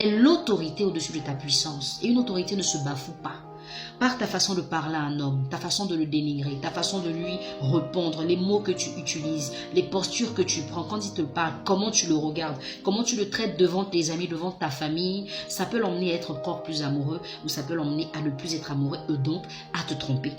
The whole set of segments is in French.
est l'autorité au-dessus de ta puissance. Et une autorité ne se bafoue pas. Par ta façon de parler à un homme, ta façon de le dénigrer, ta façon de lui répondre, les mots que tu utilises, les postures que tu prends quand il te parle, comment tu le regardes, comment tu le traites devant tes amis, devant ta famille, ça peut l'emmener à être encore plus amoureux ou ça peut l'emmener à ne plus être amoureux et donc à te tromper.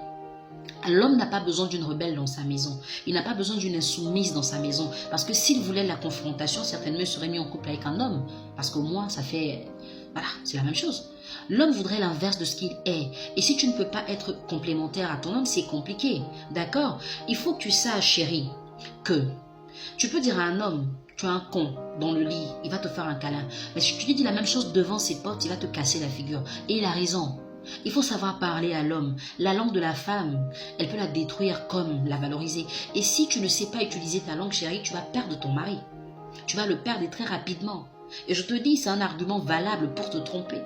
L'homme n'a pas besoin d'une rebelle dans sa maison. Il n'a pas besoin d'une insoumise dans sa maison. Parce que s'il voulait la confrontation, certainement il serait mis en couple avec un homme. Parce qu'au moins, ça fait... Voilà, c'est la même chose. L'homme voudrait l'inverse de ce qu'il est. Et si tu ne peux pas être complémentaire à ton homme, c'est compliqué. D'accord? Il faut que tu saches, chérie, que tu peux dire à un homme, tu es un con dans le lit, il va te faire un câlin. Mais si tu lui dis la même chose devant ses potes, il va te casser la figure. Et il a raison. Il faut savoir parler à l'homme. La langue de la femme, elle peut la détruire comme la valoriser. Et si tu ne sais pas utiliser ta langue, chérie, tu vas perdre ton mari. Tu vas le perdre très rapidement. Et je te dis, c'est un argument valable pour te tromper.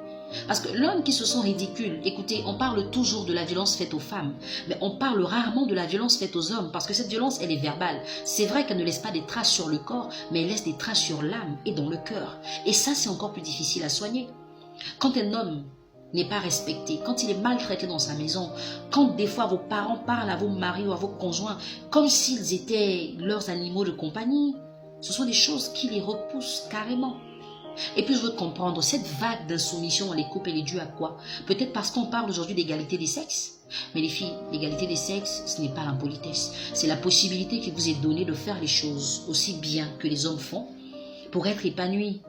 Parce que l'homme qui se sent ridicule, écoutez, on parle toujours de la violence faite aux femmes, mais on parle rarement de la violence faite aux hommes, parce que cette violence, elle est verbale. C'est vrai qu'elle ne laisse pas des traces sur le corps, mais elle laisse des traces sur l'âme et dans le cœur. Et ça, c'est encore plus difficile à soigner. Quand un homme n'est pas respecté, quand il est maltraité dans sa maison, quand des fois vos parents parlent à vos maris ou à vos conjoints comme s'ils étaient leurs animaux de compagnie, ce sont des choses qui les repoussent carrément. Et puis je veux comprendre, cette vague d'insoumission dans les couples, elle est due à quoi? Peut-être parce qu'on parle aujourd'hui d'égalité des sexes. Mais les filles, l'égalité des sexes, ce n'est pas l'impolitesse. C'est la possibilité qui vous est donnée de faire les choses aussi bien que les hommes font pour être épanouis.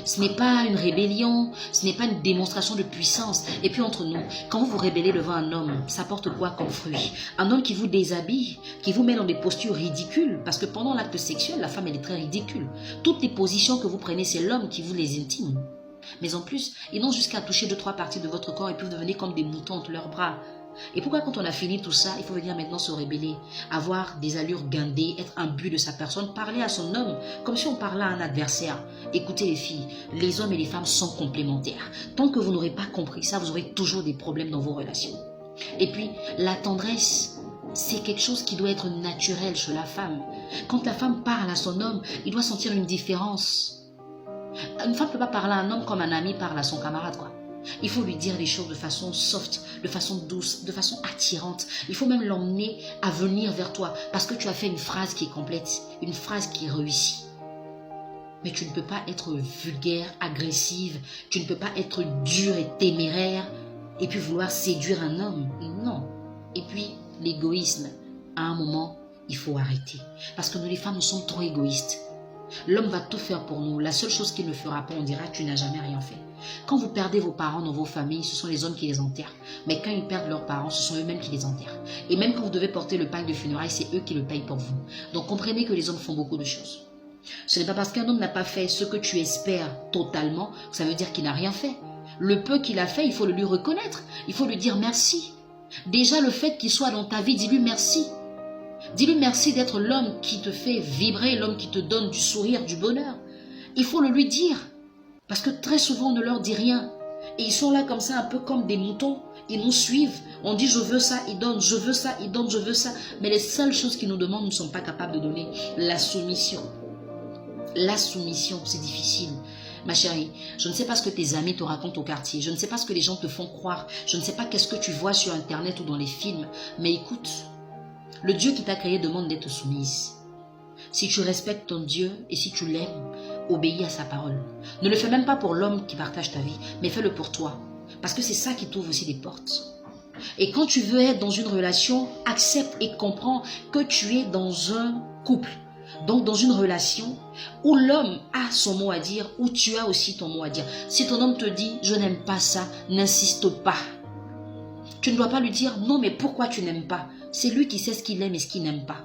Ce n'est pas une rébellion, ce n'est pas une démonstration de puissance. Et puis entre nous, quand vous vous rébellez devant un homme, ça porte quoi comme fruit? Un homme qui vous déshabille, qui vous met dans des postures ridicules, parce que pendant l'acte sexuel, la femme elle est très ridicule. Toutes les positions que vous prenez, c'est l'homme qui vous les intime. Mais en plus, ils n'ont jusqu'à toucher 2-3 parties de votre corps et puis vous devenez comme des moutons entre leurs bras. Et pourquoi quand on a fini tout ça, il faut venir maintenant se rebeller, avoir des allures guindées, être imbu de sa personne, parler à son homme comme si on parlait à un adversaire. Écoutez les filles, les hommes et les femmes sont complémentaires. Tant que vous n'aurez pas compris ça, vous aurez toujours des problèmes dans vos relations. Et puis, la tendresse, c'est quelque chose qui doit être naturel chez la femme. Quand la femme parle à son homme, il doit sentir une différence. Une femme ne peut pas parler à un homme comme un ami parle à son camarade, quoi. Il faut lui dire les choses de façon soft, de façon douce, de façon attirante. Il faut même l'emmener à venir vers toi parce que tu as fait une phrase qui est complète, une phrase qui est réussie. Mais tu ne peux pas être vulgaire, agressive, tu ne peux pas être dure et téméraire et puis vouloir séduire un homme. Non. Et puis l'égoïsme, à un moment, il faut arrêter. Parce que nous les femmes, nous sommes trop égoïstes. L'homme va tout faire pour nous. La seule chose qu'il ne fera pas, on dira tu n'as jamais rien fait. Quand vous perdez vos parents dans vos familles, ce sont les hommes qui les enterrent. Mais quand ils perdent leurs parents, ce sont eux-mêmes qui les enterrent. Et même quand vous devez porter le pack de funérailles, c'est eux qui le payent pour vous. Donc comprenez que les hommes font beaucoup de choses. Ce n'est pas parce qu'un homme n'a pas fait ce que tu espères totalement, ça veut dire qu'il n'a rien fait. Le peu qu'il a fait, il faut le lui reconnaître. Il faut lui dire merci. Déjà le fait qu'il soit dans ta vie, dis-lui merci. Dis-lui merci d'être l'homme qui te fait vibrer, l'homme qui te donne du sourire, du bonheur. Il faut le lui dire. Parce que très souvent, on ne leur dit rien. Et ils sont là comme ça, un peu comme des moutons. Ils nous suivent. On dit je veux ça, ils donnent, je veux ça, ils donnent, je veux ça. Mais les seules choses qu'ils nous demandent, nous ne sommes pas capables de donner. La soumission. La soumission, c'est difficile. Ma chérie, je ne sais pas ce que tes amis te racontent au quartier. Je ne sais pas ce que les gens te font croire. Je ne sais pas qu'est-ce que tu vois sur Internet ou dans les films. Mais écoute, le Dieu qui t'a créé demande d'être soumise. Si tu respectes ton Dieu et si tu l'aimes, obéis à sa parole. Ne le fais même pas pour l'homme qui partage ta vie, mais fais-le pour toi. Parce que c'est ça qui t'ouvre aussi des portes. Et quand tu veux être dans une relation, accepte et comprends que tu es dans un couple. Donc dans une relation où l'homme a son mot à dire, où tu as aussi ton mot à dire. Si ton homme te dit « je n'aime pas ça », n'insiste pas. Tu ne dois pas lui dire « non mais pourquoi tu n'aimes pas ?» C'est lui qui sait ce qu'il aime et ce qu'il n'aime pas.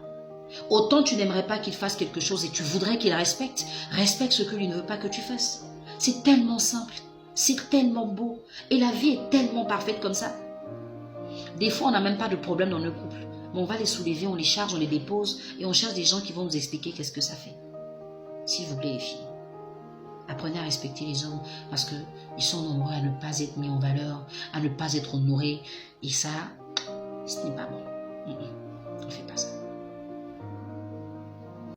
Autant tu n'aimerais pas qu'il fasse quelque chose et tu voudrais qu'il respecte. Respecte ce que lui ne veut pas que tu fasses. C'est tellement simple, c'est tellement beau. Et la vie est tellement parfaite comme ça. Des fois, on n'a même pas de problème dans le couple. Mais on va les soulever, on les charge, on les dépose et on cherche des gens qui vont nous expliquer qu'est-ce que ça fait. S'il vous plaît les filles, apprenez à respecter les hommes parce qu'ils sont nombreux à ne pas être mis en valeur, à ne pas être honorés. Et ça, ce n'est pas bon. On ne fait pas ça.